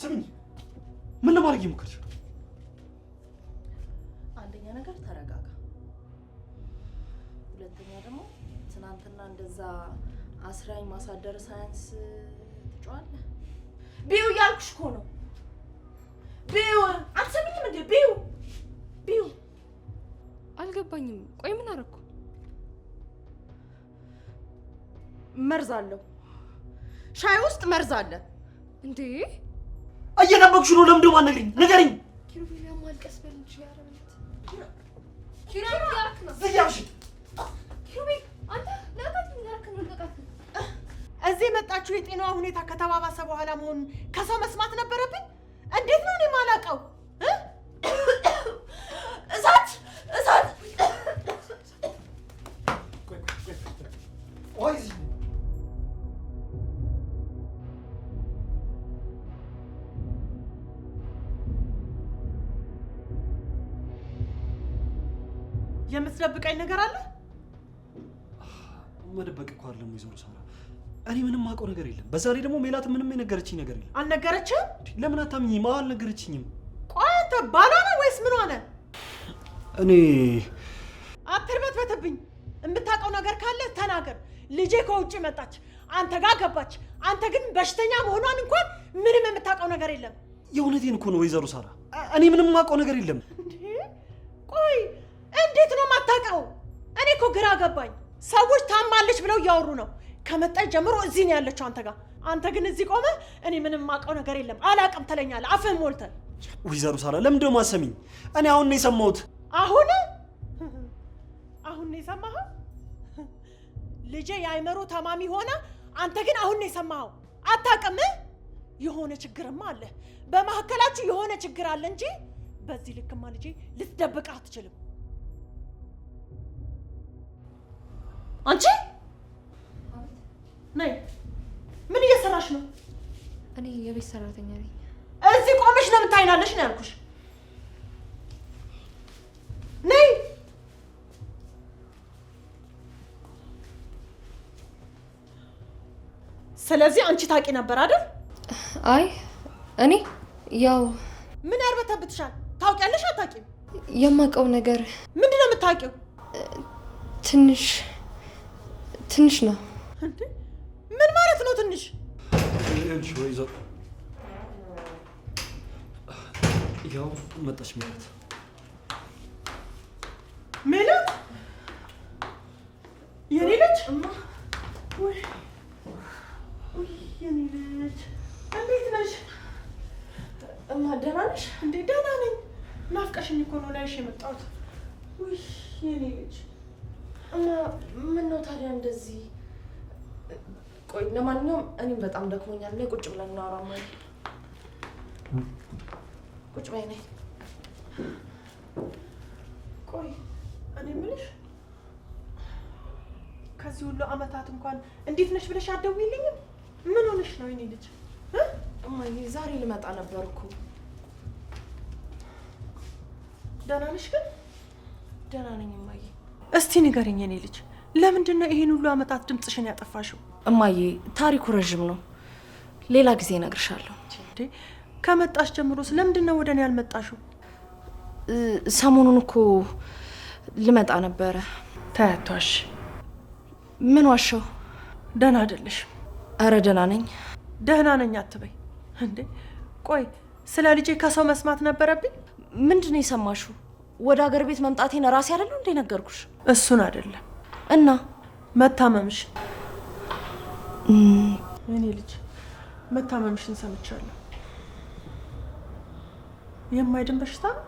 ስሚኝ፣ ምን ለማድረግ ይሞክርሽ? አንደኛ ነገር ተረጋጋ። ሁለተኛ ደግሞ ትናንትና እንደዛ አስራኝ ማሳደር ሳይንስ ትጫዋለህ። ቢዩ ያልኩሽ እኮ ነው። ቢዩ አትሰሚኝም እንዴ? ቢዩ አልገባኝም። ቆይ ምን አደረኩ? መርዝ አለው። ሻይ ውስጥ መርዝ አለ እንዴ? እየጠበቅሽ ነው። ለምን ደሞ አትነግሪኝ? ንገሪኝ። ኪሩቤል ማልቀስ በል እንጂ ያረበት ኪሩቤል ያልክ ነው። ዝያብሽ ኪሩቤል አንተ ለቀጥ ምን ያልክ ነው? ለቀጥ እዚህ የመጣችሁ የጤናዋ ሁኔታ ከተባባሰ በኋላ መሆኑን ከሰው መስማት ነበረብኝ። እንዴት ነው እኔ የማላውቀው? እሳት ቆይ የምትደብቀኝ ነገር አለ? መደበቅ እኮ አይደለም ወይዘሮ ሳራ፣ እኔ ምንም አውቀው ነገር የለም። በዛ ላይ ደግሞ ሜላት ምንም የነገረችኝ ነገር የለም። አልነገረችም? ለምን አታምኚኝ? አልነገረችኝም። ቆይ አንተ ባሏ ነህ ወይስ ምን ሆነ? እኔ አትርበትበትብኝ። የምታውቀው ነገር ካለ ተናገር። ልጄ ከውጭ መጣች፣ አንተ ጋር ገባች። አንተ ግን በሽተኛ መሆኗን እንኳን ምንም የምታውቀው ነገር የለም። የእውነቴን እኮ ነው ወይዘሮ ሳራ፣ እኔ ምንም የማውቀው ነገር የለም። ቆይ እንዴት ነው የማታውቀው? እኔ እኮ ግራ ገባኝ። ሰዎች ታማለች ብለው እያወሩ ነው። ከመጣች ጀምሮ እዚህ ነው ያለችው አንተ ጋር። አንተ ግን እዚህ ቆመ እኔ ምንም የማውቀው ነገር የለም አላውቅም ትለኛለህ፣ አፍህን ሞልተህ። ወይዘሮ ሳራ ለምንድን ነው የማትሰሚኝ? እኔ አሁን ነው የሰማሁት። አሁን ነው የሰማኸው? ልጄ የአእምሮ ታማሚ ሆነ፣ አንተ ግን አሁን ነው የሰማኸው። አታውቅም? የሆነ ችግርማ አለ በመካከላችሁ፣ የሆነ ችግር አለ እንጂ በዚህ ልክማ ልጄ ልትደብቅህ አትችልም። አንቺ ነይ፣ ምን እየሰራሽ ነው? እኔ የቤት ሰራተኛ ነኝ። እዚህ ቆመሽ ለምን ታይናለሽ ነው ያልኩሽ። ነይ። ስለዚህ አንቺ ታውቂ ነበር አይደል? አይ እኔ ያው ምን ያርበተብትሻል? ታውቂያለሽ አታውቂም? የማውቀው ነገር ምንድን ነው የምታውቂው? ትንሽ ነው። ምን ማለት ነው ትንሽ? እሺ ወይዘሮ ያው መጣች ሜላት። ሜላት የኔ ልጅ እማ። ወይ የኔ ልጅ እንዴት ነሽ? እማ ደህና ነሽ? እንዴ ደህና ነኝ። ናፍቀሽኝ እኮ ነው ላይሽ የመጣሁት። ወይ የኔ ልጅ እማ። ምን ነው ታዲያ እንደዚህ? ቆይ ለማንኛውም እኔም በጣም ደክሞኛል። ነይ ቁጭ ብለን እናወራ። ማለት ቁጭ በይ ነይ። ቆይ እኔ የምልሽ ከዚህ ሁሉ አመታት እንኳን እንዴት ነሽ ብለሽ አትደውይልኝም? ምን ሆነሽ ነው የኔ ልጅ? እማዬ ዛሬ ልመጣ ነበር እኮ። ደህና ነሽ ግን? ደህና ነኝ እማዬ። እስቲ ንገረኝ የኔ ልጅ፣ ለምንድን ነው ይሄን ሁሉ አመታት ድምፅሽን ያጠፋሽው? እማዬ ታሪኩ ረዥም ነው፣ ሌላ ጊዜ እነግርሻለሁ። ከመጣሽ ጀምሮ ስለምንድን ነው ወደ እኔ ያልመጣሽው? ሰሞኑን እኮ ልመጣ ነበረ። ታያቷሽ። ምን ዋሻው? ደህና አይደለሽም። አረ ደህና ነኝ። ደህና ነኝ አትበይ እንዴ። ቆይ ስለ ልጄ ከሰው መስማት ነበረብኝ? ምንድን ነው የሰማሽው? ወደ ሀገር ቤት መምጣቴን ራሴ አይደለሁ እንዴ ነገርኩሽ? እሱን አይደለም እና መታመምሽ። እኔ ልጅ መታመምሽን ሰምቻለሁ። የማይድን በሽታ ነው?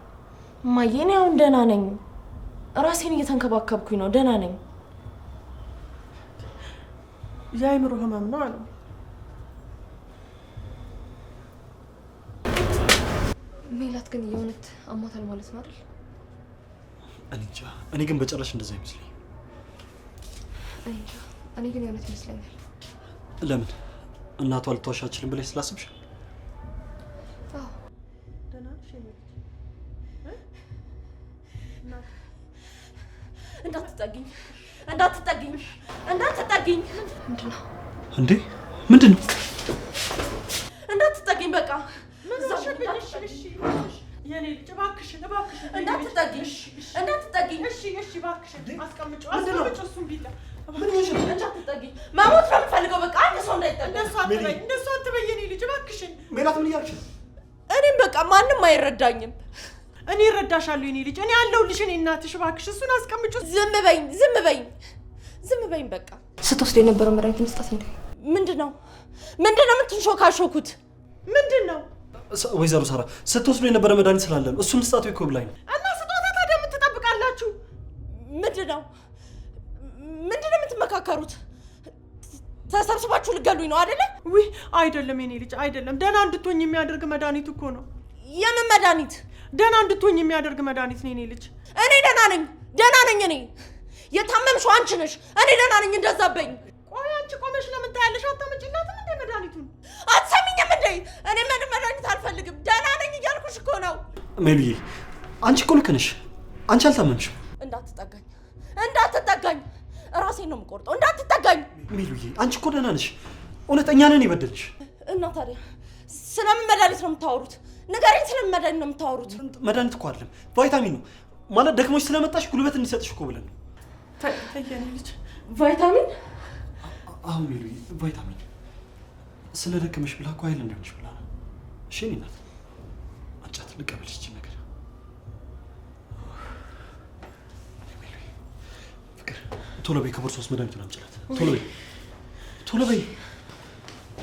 እማዬ እኔ አሁን ደህና ነኝ። ራሴን እየተንከባከብኩኝ ነው። ደህና ነኝ። የአእምሮ ህመም ነው አሉ። ሜላት ግን የእውነት አሟታል ማለት ነው አይደል? እኔ እንጃ። እኔ ግን በጭራሽ እንደዛ አይመስለኝም። እኔ ግን የእውነት ይመስለኛል። ለምን? እናቷ ልትዋሽ አትችልም ብለሽ ስላሰብሽ? አዎ። ደህና ነሽ? እንዳትጠጊኝ፣ እንዳትጠጊኝ፣ እንዳትጠጊኝ። ምንድን ነው እንዴ? ምንድን ነው? እንዳትጠጊኝ። በቃ የኔ ልጅ እባክሽን እንዳትጠጊኝ። እሺ እባክሽን አስቀምጪው እሱን ቢላ እንዳትጠጊኝ። መሞት ነው የምፈልገው። በቃ አንድ ሰው እንዳይጠጋ። እንደሱ አትበይ የኔ ልጅ እባክሽን። ሜላት ምን እያልሽ? እኔም በቃ ማንም አይረዳኝም። እኔ እረዳሻለሁ የኔ ልጅ። እኔ አለሁልሽ። እኔ እናትሽ እባክሽ እሱን አስቀምጪው። ዝም በይኝ በቃ። ስትወስድ የነበረው መድኃኒት መስጠት እንዴ? ምንድነው የምትንሾካሾኩት? ምንድነው? ወይዘሮ ሳራ ስትወስዱ የነበረ መድኃኒት ስላለ ነው እሱን ስጣቱ እኮ ብላኝ ነው። እና ስጦታ ታዲያ ምን ትጠብቃላችሁ? ምንድነው የምትመካከሩት? ተሰብስባችሁ ልገሉኝ ነው አይደለ? ውይ አይደለም የኔ ልጅ አይደለም። ደህና እንድትሆኝ የሚያደርግ መድኃኒት እኮ ነው። የምን መድኃኒት? ደህና እንድትሆኝ የሚያደርግ መድኃኒት ነው የኔ ልጅ። እኔ ደህና ነኝ። እኔ የታመምሽው አንቺ ነሽ። እኔ ደህና ነኝ። እንደዛበኝ። ቆይ አንቺ ቆመሽ ለምን ታያለሽ? አታመጪላትም እንዴ መድኃኒቱን? አትሰሚኝም እንዴ? እኔ ምንም መድኃኒት አልፈልግም። ደህና ነኝ እያልኩሽ እኮ ነው። ሜሉዬ አንቺ እኮ ልክ ነሽ። አንቺ አልታመምሽም። እንዳትጠጋኝ። ራሴን ነው የምቆርጠው። እንዳትጠጋኝ። ሜሉዬ አንቺ እኮ ደህና ነሽ። እውነተኛ ነን የበደልሽ። እና ታዲያ ስለምን መድኃኒት ነው የምታወሩት? ንገረኝ። ስለምን መድኃኒት ነው የምታወሩት? መድኃኒት እኮ አይደለም ቫይታሚን ነው። ማለት ደክሞሽ ስለመጣሽ ጉልበት እንዲሰጥሽ እኮ ብለን ነው። የኔ ልጅ ቫይታሚን? አሁን ሜሉዬ ቫይታሚን ስለደከመሽ ብላ እኮ ኃይል እንዲሆንሽ ብላ ነው። እሺ እኔ እናት አጫት ልቀበልሽ ይችል ነገር ፍቅር ቶሎ በይ ከቦርሳ ውስጥ መድኃኒቱን አምጪላት። ቶሎ በይ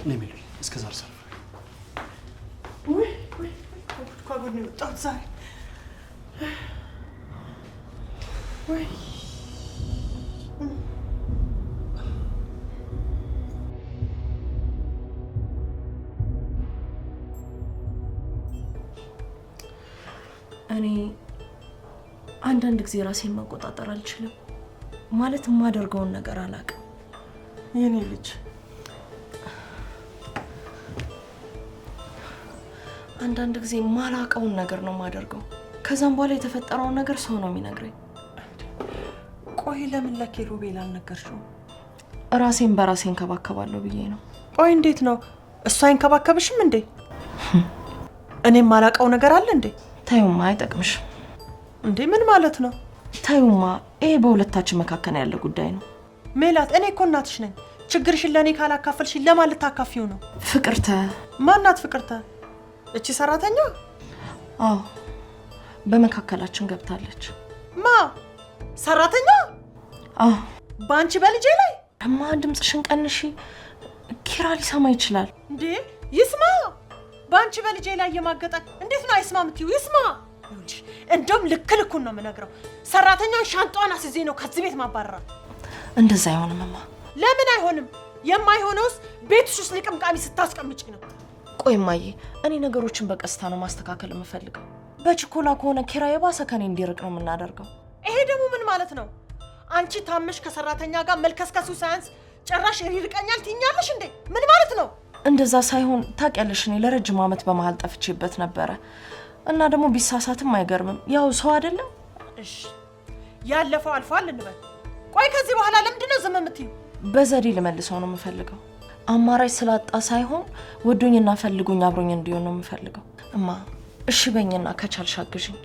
ነይ ሜሉዬ። እስከዛ አርሳለሁ። ወይ ጓጉድ ነው የወጣሁት ዛሬ። ወይ እኔ አንዳንድ ጊዜ ራሴን መቆጣጠር አልችልም። ማለት የማደርገውን ነገር አላውቅም። የኔ ልጅ አንዳንድ ጊዜ ማላውቀውን ነገር ነው የማደርገው። ከዛም በኋላ የተፈጠረውን ነገር ሰው ነው የሚነግረኝ። ቆይ ለምን ለኪሩቤል አልነገርሽውም? ራሴን በራሴ እንከባከባለሁ ብዬ ነው። ቆይ እንዴት ነው? እሱ አይንከባከብሽም እንዴ? እኔም ማላውቀው ነገር አለ እንዴ? ታዩማ አይጠቅምሽም። እንዴ ምን ማለት ነው? ታዩማ ይሄ በሁለታችን መካከል ያለ ጉዳይ ነው። ሜላት እኔ እኮ እናትሽ ነኝ። ችግርሽን ለእኔ ካላካፈልሽኝ ለማን ልታካፊው ነው? ፍቅርተ። ማናት ፍቅርተ? እቺ ሰራተኛ? አዎ በመካከላችን ገብታለች። ማ ሰራተኛ? አዎ በአንቺ በልጄ ላይ? እማ ድምፅሽን ቀንሺ፣ ኪራ ሊሰማ ይችላል። እንዴ ይስማ። በአንቺ በልጄ ላይ የማገጠ እንዴት ነው አይስማ የምትይው? ይስማ። እንደውም ልክ ልኩን ነው የምነግረው። ሰራተኛውን ሻንጧን አስይዤ ነው ከዚህ ቤት ማባረራት። እንደዛ አይሆንም እማ። ለምን አይሆንም? የማይሆነውስ ቤትሽ ውስጥ ልቅምቃሚ ስታስቀምጪ ነው። ቆይ እማዬ፣ እኔ ነገሮችን በቀስታ ነው ማስተካከል የምፈልገው። በችኮላ ከሆነ ኪራ የባሰ ከኔ እንዲርቅ ነው የምናደርገው። ይሄ ደግሞ ምን ማለት ነው? አንቺ ታመሽ ከሰራተኛ ጋር መልከስከሱ ሳያንስ ጭራሽ ይርቀኛል ትይኛለሽ እንዴ? ምን ማለት ነው? እንደዛ ሳይሆን ታውቂያለሽ፣ እኔ ለረጅም ዓመት በመሃል ጠፍቼበት ነበረ እና ደግሞ ቢሳሳትም አይገርምም፣ ያው ሰው አይደለም። እሺ ያለፈው አልፏል እንበል። ቆይ ከዚህ በኋላ ለምንድን ነው ዝም የምትይው? በዘዴ ልመልሰው ነው የምፈልገው። አማራጭ ስላጣ ሳይሆን ወዶኝና ፈልጉኝ አብሮኝ እንዲሆን ነው የምፈልገው። እማ እሺ በይኝና ከቻልሽ አግዥኝ።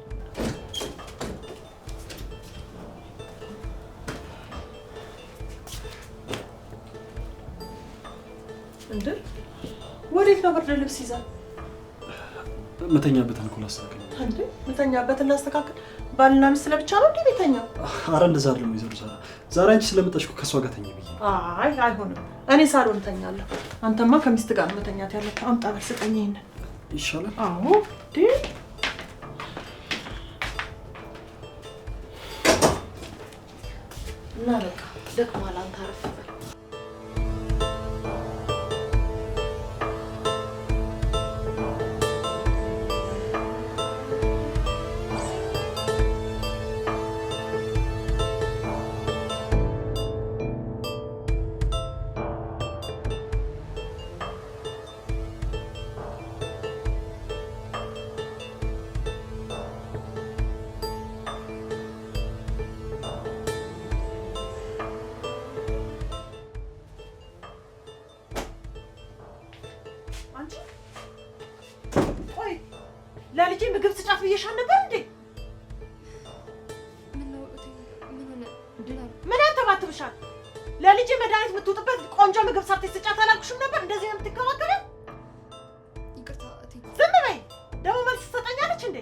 እንዴ ወዴት ነው ብርድ ልብስ ይዛ? መተኛበትን እኮ ላስተካክል። እንዴ መተኛበትን ላስተካክል? ባልና ሚስት ለብቻ ነው እንዴ ቤተኛው? ኧረ እንደዛ አይደለም ወይዘሮ ሳራ። ዛሬ አንቺ ስለመጣሽ እኮ ከሷ ጋር ተኛ ብዬ። አይ አይሆንም። እኔ ሳሎን ተኛለሁ። አንተማ ከሚስት ጋር መተኛት ያለብህ። አምጣ በል ስጠኝ ይሄንን። ይሻላል? አዎ እንዴ እና በቃ ደክሟል። አንተ አረፍ በል። ለልጄ ምግብ ስጫት ብዬሻል ነበር እንዴ? ምን አንተባትብሻል? ለልጄ መድኃኒት የምትውጥበት ቆንጆ ምግብ ሰርተሽ ስጫት አላልኩሽም ነበር? እንደዚህ ነው የምትከባከለው? ይቅርታ እቴ። ዝም በይ። ደግሞ መልስ ትሰጠኛለች እንዴ?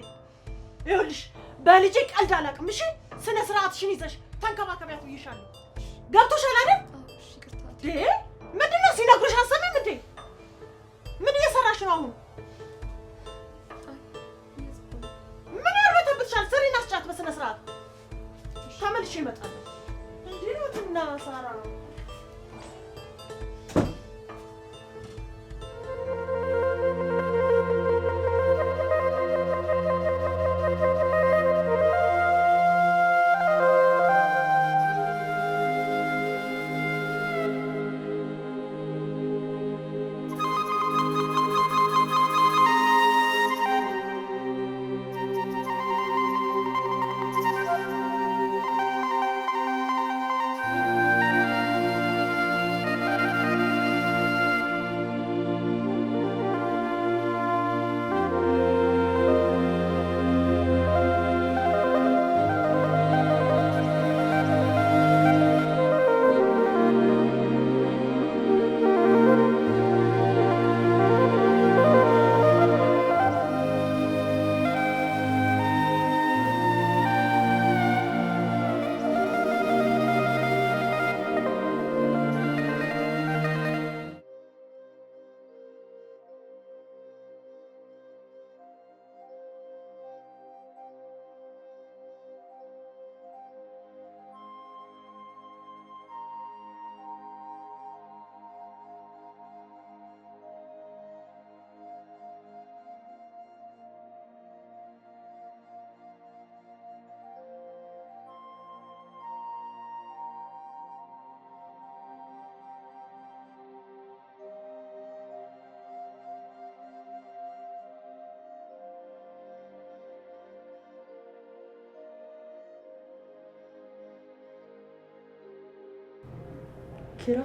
ይኸውልሽ በልጄ ቀልድ አላውቅም። እሺ ስነ ስርዓትሽን ይዘሽ ተንከባከቢያት ብዬሻለሁ። ገብቶሻል አይደል? እሺ ይቅርታ እቴ። ምንድን ነው ሲነግሩሽ አሰሚም እንዴ? ምን እየሰራሽ ነው አሁን? ምን ያርበተብትሻል? ስሪና ስጫት በስነ ስርዓት። ተመልሼ እመጣለሁ። እንዴ ነው ትና ሳራ ኪራ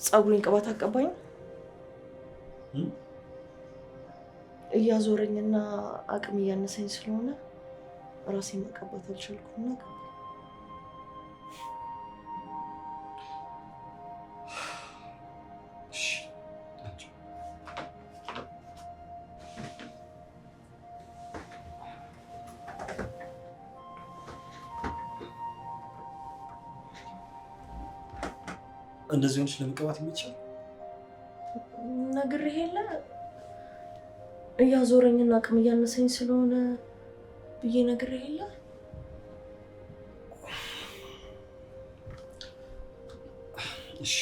ጸጉሬን ቅባት አቀባኝ እያዞረኝና አቅም እያነሰኝ ስለሆነ ራሴን መቀባት አልቻልኩም። እንደዚህ ሆነሽ ለመቀባት የሚቻል ነግሬህ የለ እያዞረኝና አቅም እያነሰኝ ስለሆነ ብዬ ነግሬህ የለ። እሺ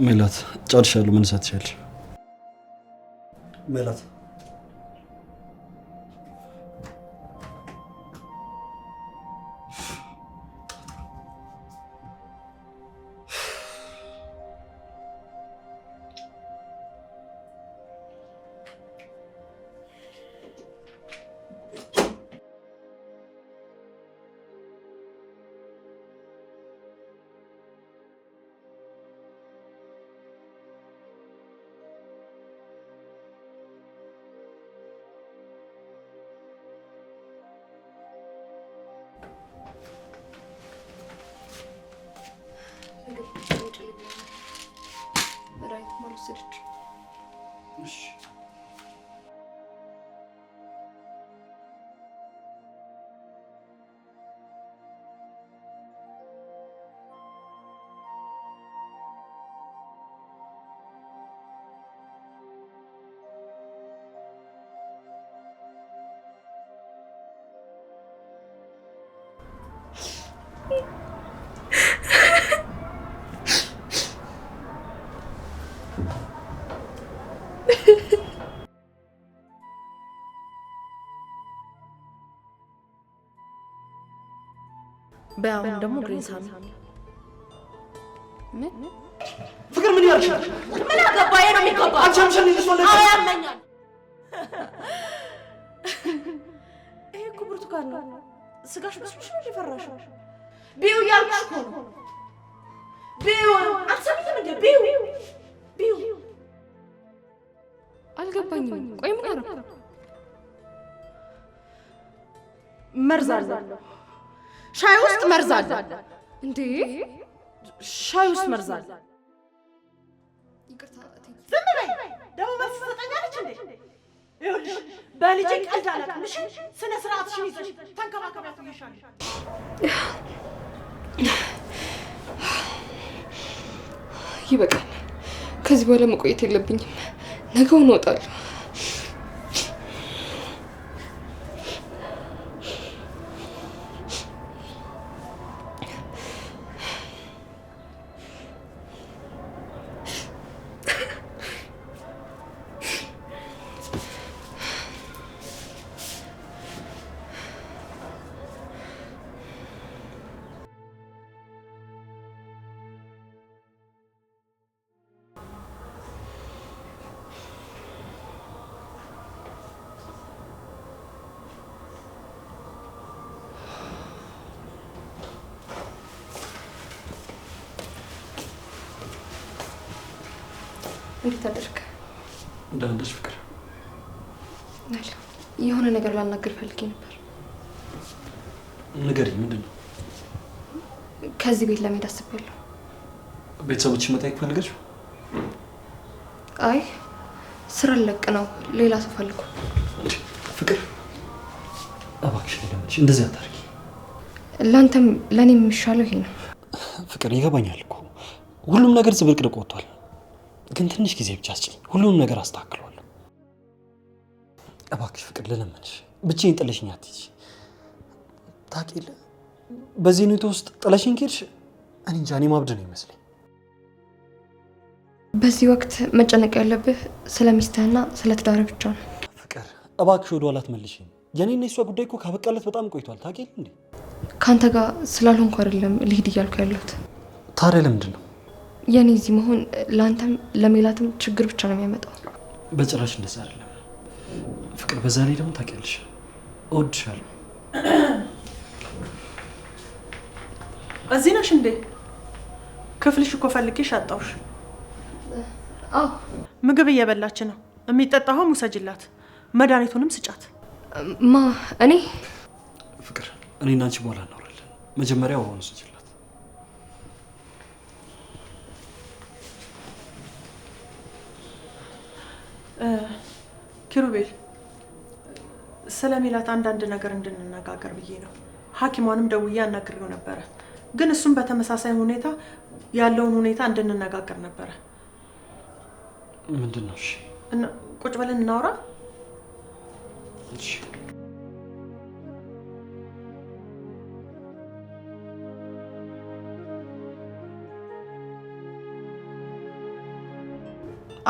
ሜላት ጨርሻለሁ። ምን ሰጥሻለሽ? ሜላት በአሁን ደግሞ ግሬን ሳሚ ምን ፍቅር ምን ያርሽ? ምን አገባኝ ነው የሚገባ? አንቺ አምሽን ልጅ ያመኛል። ይሄ እኮ ብርቱካን ነው። ስጋሽ በስብሽ ነው የፈራሽው። ቢዩ ያልኩሽ እኮ ነው። ቢዩ አትሰሚኝም እንዴ? ቢዩ አልገባኝም። ቆይ ምን አደረኩ? መርዝ አለ። ሻይ ውስጥ መርዝ አለ። እንዴ ሻይ ውስጥ መርዝ አለ። ይቅርታ እቴ። ዝም በይ። ደግሞ መልስ ትሰጠኛለች እንዴ? ይኸውልሽ በልጄ ቀልድ አላውቅም። እሺ ስነ ስርዓትሽን ይዘሽ ተንከባከቢያት ብዬሻለሁ። ይበቃል። ከዚህ በኋላ መቆየት የለብኝም። ነገውን እወጣለሁ። እንዴት አደርክ? ደህና ነሽ ፍቅር? የሆነ ነገር ላናገር ፈልጌ ነበር። ንገሪኝ፣ ምንድን ነው? ከዚህ ቤት ለመሄድ አስቤያለሁ። ቤተሰቦችሽን መጠየቅ ፈልገሽ? አይ ስራ ልለቅ ነው። ሌላ ሰው ፈልጉ። ፍቅር እባክሽ ለምንሽ እንደዚህ አታርጊ። ለአንተም ለእኔም የሚሻለው ይሄ ነው። ፍቅር ይገባኛል እኮ ሁሉም ነገር ዝብርቅርቅ ወጥቷል። ግን ትንሽ ጊዜ ብቻ አስጪኝ፣ ሁሉንም ነገር አስተካክለዋለሁ። እባክሽ ፍቅር ልለምንሽ፣ ብቻዬን ጥለሽኝ አትሂጂ። ታውቂ የለ በዚህ ሁኔታ ውስጥ ጥለሽኝ ከሄድሽ እኔ እንጃ፣ እኔ ማብድ ነው ይመስለኝ። በዚህ ወቅት መጨነቅ ያለብህ ስለ ሚስትህና ስለ ትዳርህ ብቻ ነው። ፍቅር እባክሽ ወደ ኋላ አትመልሽኝ። የኔና የሷ ጉዳይ እኮ ካበቃለት በጣም ቆይቷል። ታውቂ የለ እንዴ? ከአንተ ጋር ስላልሆንኩ አይደለም ልሂድ እያልኩ ያለሁት። ታዲያ ለምንድን ነው? የኔ እዚህ መሆን ለአንተም ለሜላትም ችግር ብቻ ነው የሚያመጣው። በጭራሽ እንደዛ አይደለም ፍቅር። በዛ ላይ ደግሞ ታውቂያለሽ እወድሻለሁ። እዚህ ነሽ እንዴ? ክፍልሽ እኮ ፈልጌሽ አጣሁሽ። አዎ ምግብ እየበላች ነው። የሚጠጣውም ውሰጅላት፣ መድኃኒቱንም ስጫት። ማ እኔ? ፍቅር እኔና አንቺ በኋላ እናወራለን። መጀመሪያ ውሃውን ስጭላት። ኪሩቤል ስለ ሜላት አንዳንድ ነገር እንድንነጋገር ብዬ ነው። ሐኪሟንም ደውዬ አናግሬው ነበረ። ግን እሱም በተመሳሳይ ሁኔታ ያለውን ሁኔታ እንድንነጋገር ነበረ። ምንድን ነው? እሺ እና ቁጭ ብለን እናውራ። እሺ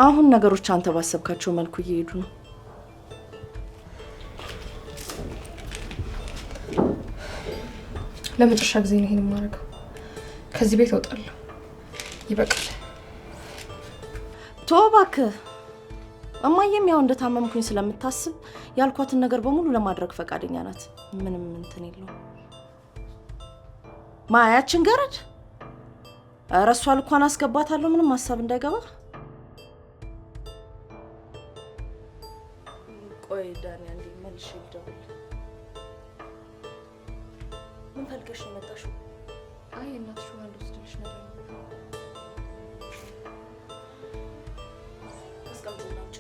አሁን ነገሮች አንተ ባሰብካቸው መልኩ እየሄዱ ነው። ለመጨረሻ ጊዜ ነው ይሄን የማደርገው። ከዚህ ቤት እወጣለሁ። ይበቃል። ተው እባክህ። እማዬም ያው እንደታመምኩኝ ስለምታስብ ያልኳትን ነገር በሙሉ ለማድረግ ፈቃደኛ ናት። ምንም እንትን የለውም። ማያችን ገረድ እረሷ ልኳን አስገባታለሁ። ምንም ሀሳብ እንዳይገባ። ቆይ ዳኒ አንዴ መልሼ ልደውል። ምን ፈልገሽ ነው የመጣሽው? አይ እናትሽ ውሃ ልወስድልሽ ነበር። አስቀምጪና ውጪ።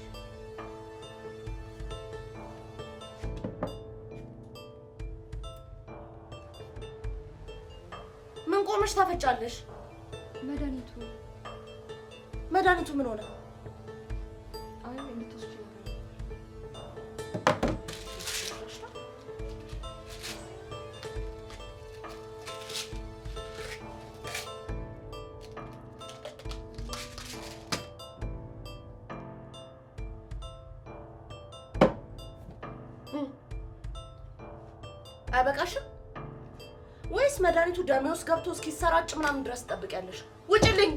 ምን ቆመሽ ታፈጫለሽ? መድኃኒቱ ምን ሆነ? አይ እንድትወስጂ ነው። አይበቃሽም ወይስ መድኃኒቱ ደሜ ውስጥ ገብቶ እስኪሰራጭ ምናምን ድረስ ትጠብቂያለሽ? ውጪልኝ!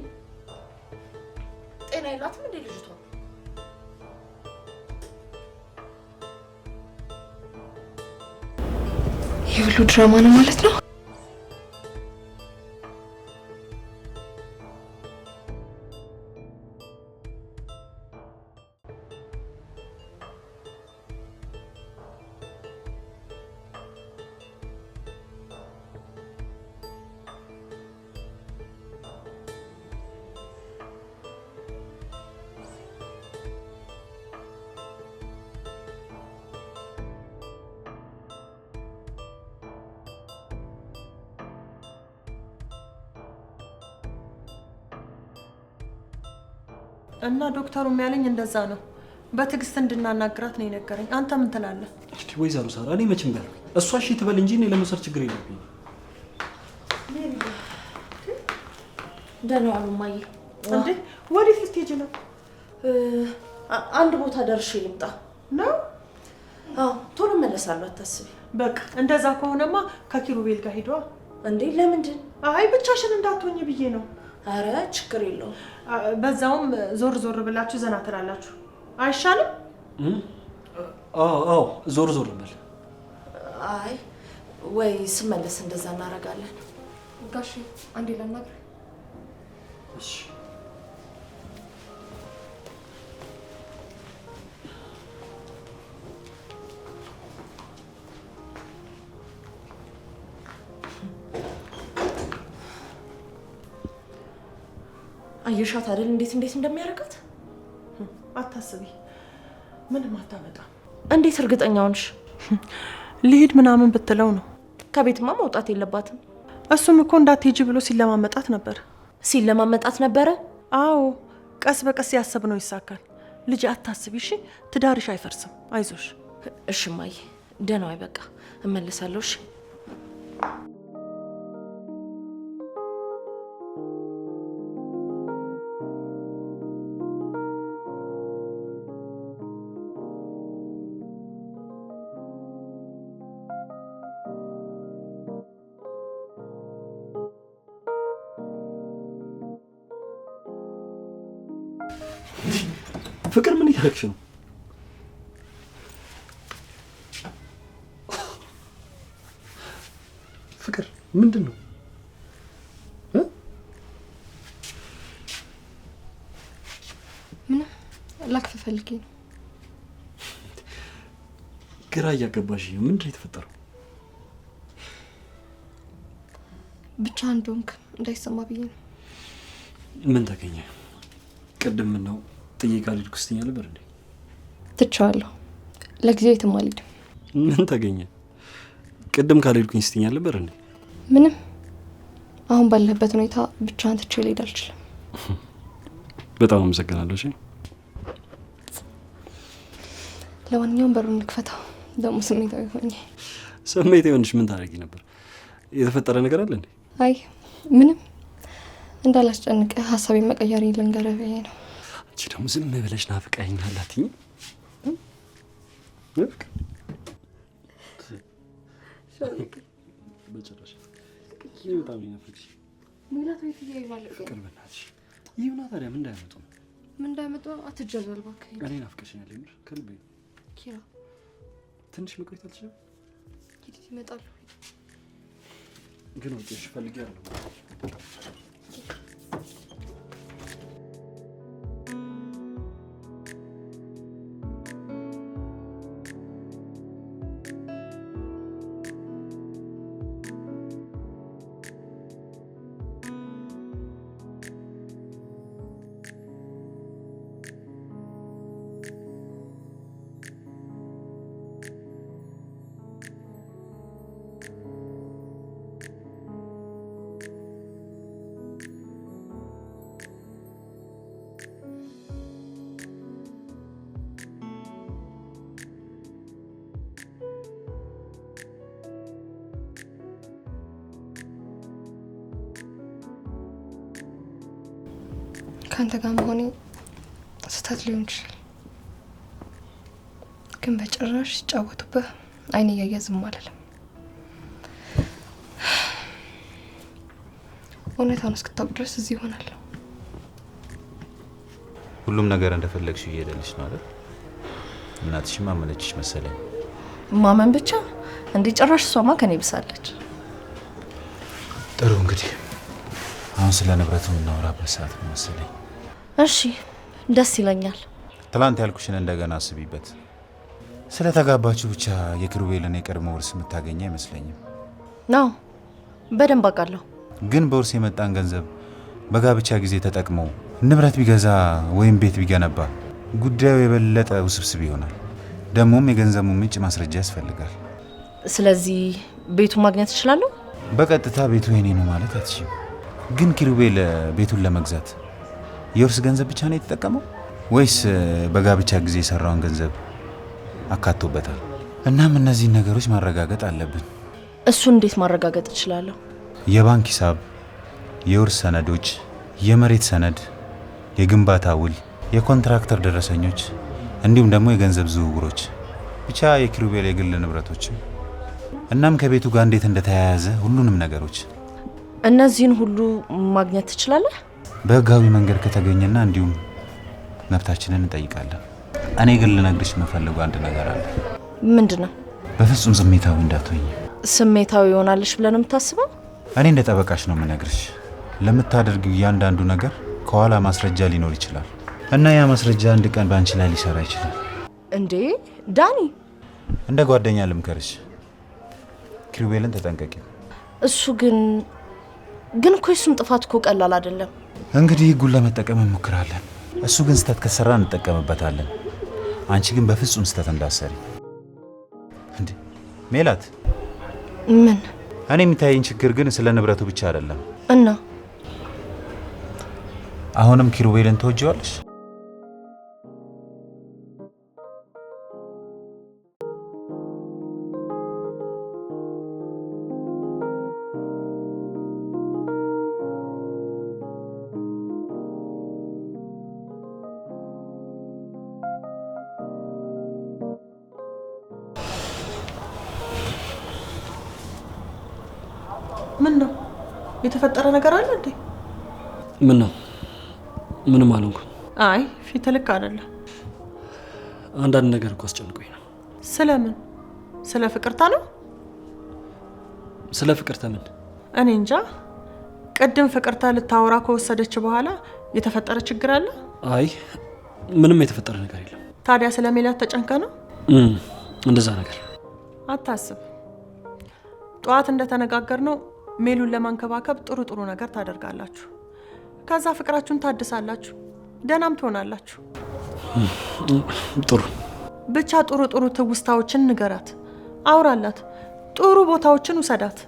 ጤና የላትም እንዴ ልጅቷ? ይህ ሁሉ ድራማ ነው ማለት ነው? እና ዶክተሩም ያለኝ እንደዛ ነው። በትዕግስት እንድናናግራት ነው የነገረኝ። አንተ ምን ትላለህ? እስቲ ወይዘሮ ሳራ እኔ መቼም ባል እሷ እሺ ትበል እንጂ እኔ ለመውሰድ ችግር የለብኝም። ደህና ዋሉ እማዬ። እንዴ ወዴት ልትሄጂ ነው? አንድ ቦታ ደርሼ ልምጣ ነው። አዎ ቶሎ እመለሳለሁ፣ አታስቢ። በቃ እንደዛ ከሆነማ ከኪሩቤል ጋር ሄዷ። እንዴ ለምንድን? አይ ብቻሽን እንዳትሆኝ ብዬ ነው። አረ ችግር የለውም። በዛውም ዞር ዞር ብላችሁ ዘና ትላላችሁ አይሻልም? አዎ ዞር ዞር በል። አይ ወይ ስመለስ እንደዛ እናደርጋለን። ጋሽ አንዴ ላናግር። እሺ አየሻት አይደል እንዴት እንደሚያደርጋት? አታስቢ፣ ምንም አታመጣም። እንዴት እርግጠኛ ሆንሽ? ልሂድ ምናምን ብትለው ነው። ከቤትማ መውጣት የለባትም። እሱም እኮ እንዳትሄጂ ብሎ ሲለማመጣት ነበር። ሲለማመጣት ነበረ? አዎ፣ ቀስ በቀስ ያሰብነው ይሳካል። ልጅ አታስቢ እሺ፣ ትዳርሽ አይፈርስም፣ አይዞሽ። እሺ እማዬ፣ ደህና ዋይ። በቃ እመለሳለሁ። እሺ ፍቅር ምን እያደረግሽ ነው? ፍቅር ምንድን ነው? ምንም ላክፍ ፈልጌ ነው። ግራ እያገባሽ ነው። ምንድን ነው የተፈጠረው? ብቻ እንደሆንክ እንዳይሰማ ብዬ ነው። ምን ተገኘ? ቅድም ነው ጥይቃ ልድኩ ስትኛ ነበር እንዴ? ትቻለሁ። ለጊዜው የትም አልሄድም። ምን ተገኘ? ቅድም ካልሄድኩኝ ስትኛ ነበር እንዴ? ምንም። አሁን ባለበት ሁኔታ ብቻህን ትቼ ልሄድ አልችልም። በጣም አመሰግናለሁ። እሺ ለማንኛውም በሩን እንክፈታው። ደግሞ ስሜታዊ ሆኜ። ስሜታዊ ሆነሽ ምን ታደርጊ ነበር? የተፈጠረ ነገር አለ እንዴ? አይ ምንም። እንዳላስጨንቅህ ሀሳቤን መቀየር ልንገርህ ብዬ ነው። አንቺ ደግሞ ዝም ብለሽ ናፍቀኸኛል አትይኝ? በጭራሽ በጣም ይናፍቅሽ። ፍቅር በእናትሽ ይሁና። ታዲያ ምን እንዳያመጡ ነው? ምን እንዳያመጡ አትጀዘል እባክህ። እኔ ናፍቀሽኛል የምር ከልቤ። ኪራ ትንሽ መቆየት አልችልም? ሂድ ይመጣሉ። ግን ወጥሽ ፈልጊያለሁ። ከአንተ ጋር መሆኔ ስህተት ሊሆን ይችላል፣ ግን በጭራሽ ሲጫወቱብህ አይኔ እያየ ዝም አልልም። እውነታውን እስክታውቅ ድረስ እዚህ ይሆናለሁ። ሁሉም ነገር እንደፈለግሽ እየሄደልሽ ነው አይደል? እናትሽም አመነችሽ መሰለኝ። ማመን ብቻ እንዴ? ጭራሽ እሷማ ከኔ ብሳለች። ጥሩ እንግዲህ አሁን ስለ ንብረቱ እናወራበት ሰዓት ነው መሰለኝ። እሺ ደስ ይለኛል። ትላንት ያልኩሽን እንደገና አስቢበት። ስለተጋባችሁ ብቻ የኪሩቤልን የቀድሞ ውርስ የምታገኘ አይመስለኝም። ነው በደንብ አውቃለሁ። ግን በውርስ የመጣን ገንዘብ በጋብቻ ጊዜ ተጠቅሞ ንብረት ቢገዛ ወይም ቤት ቢገነባ ጉዳዩ የበለጠ ውስብስብ ይሆናል። ደግሞም የገንዘቡ ምንጭ ማስረጃ ያስፈልጋል። ስለዚህ ቤቱን ማግኘት እችላለሁ? በቀጥታ ቤቱ የኔ ነው ማለት አትችይም። ግን ኪሩቤል ቤቱን ለመግዛት የውርስ ገንዘብ ብቻ ነው የተጠቀመው ወይስ በጋብቻ ጊዜ የሰራውን ገንዘብ አካቶበታል? እናም እነዚህን ነገሮች ማረጋገጥ አለብን። እሱን እንዴት ማረጋገጥ እችላለሁ? የባንክ ሂሳብ፣ የውርስ ሰነዶች፣ የመሬት ሰነድ፣ የግንባታ ውል፣ የኮንትራክተር ደረሰኞች እንዲሁም ደግሞ የገንዘብ ዝውውሮች፣ ብቻ የኪሩቤል የግል ንብረቶች። እናም ከቤቱ ጋር እንዴት እንደተያያዘ ሁሉንም ነገሮች። እነዚህን ሁሉ ማግኘት ትችላለህ? በህጋዊ መንገድ ከተገኘና እንዲሁም መብታችንን እንጠይቃለን። እኔ ግን ልነግርሽ የምፈልገው አንድ ነገር አለ። ምንድን ነው? በፍጹም ስሜታዊ እንዳትሆኝ። ስሜታዊ ይሆናልሽ ብለህ ነው የምታስበው? እኔ እንደ ጠበቃሽ ነው የምነግርሽ። ለምታደርጊው እያንዳንዱ ነገር ከኋላ ማስረጃ ሊኖር ይችላል እና ያ ማስረጃ አንድ ቀን በአንቺ ላይ ሊሰራ ይችላል። እንዴ ዳኒ፣ እንደ ጓደኛ ልምከርሽ፣ ኪሩቤልን ተጠንቀቂ። እሱ ግን እኮ የሱም ጥፋት እኮ ቀላል አይደለም። እንግዲህ ህጉን ለመጠቀም እንሞክራለን። እሱ ግን ስህተት ከሰራ እንጠቀምበታለን። አንቺ ግን በፍጹም ስህተት እንዳሰሪ። እንዴ ሜላት፣ ምን? እኔ የሚታየኝ ችግር ግን ስለ ንብረቱ ብቻ አይደለም። እና አሁንም ኪሩቤልን ትወጂዋለሽ? ምን ነው የተፈጠረ ነገር አለ እንዴ? ምን ነው? ምንም አልሆንኩም። አይ ፊት ልክ አይደለም። አንዳንድ ነገር እኮ አስጨንቆኝ ነው። ስለምን? ስለ ፍቅርታ ነው? ስለ ፍቅርታ ምን? እኔ እንጃ። ቅድም ፍቅርታ ልታወራ ከወሰደች በኋላ የተፈጠረ ችግር አለ? አይ ምንም የተፈጠረ ነገር የለም። ታዲያ ስለ ሜላት ተጨንቀ ነው? እንደዛ ነገር አታስብ። ጠዋት እንደተነጋገርነው ሜሉን ለማንከባከብ ጥሩ ነገር ታደርጋላችሁ። ከዛ ፍቅራችሁን ታድሳላችሁ፣ ደህናም ትሆናላችሁ። ጥሩ ብቻ ጥሩ ትውስታዎችን ንገራት፣ አውራላት፣ ጥሩ ቦታዎችን ውሰዳት።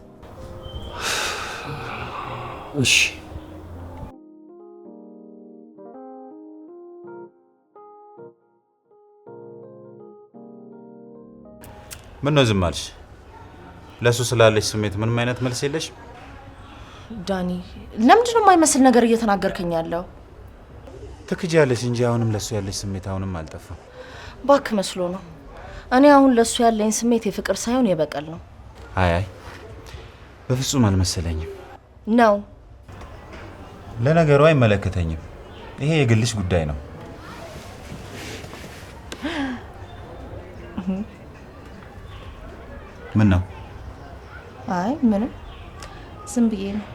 እሺ። ምን ነው ዝም አልሽ? ለሱ ስላለሽ ስሜት ምንም አይነት መልስ የለሽ? ዳኒ፣ ለምንድን ነው የማይመስል ነገር እየተናገርከኝ ያለው? ትክጃለሽ እንጂ አሁንም ለሱ ያለሽ ስሜት አሁንም አልጠፋም። ባክ መስሎ ነው። እኔ አሁን ለሱ ያለኝ ስሜት የፍቅር ሳይሆን የበቀል ነው። አይ በፍጹም አልመሰለኝም። ነው። ለነገሩ አይመለከተኝም። ይሄ የግልሽ ጉዳይ ነው። ምን ነው? አይ ምንም፣ ዝም ብዬ ነው።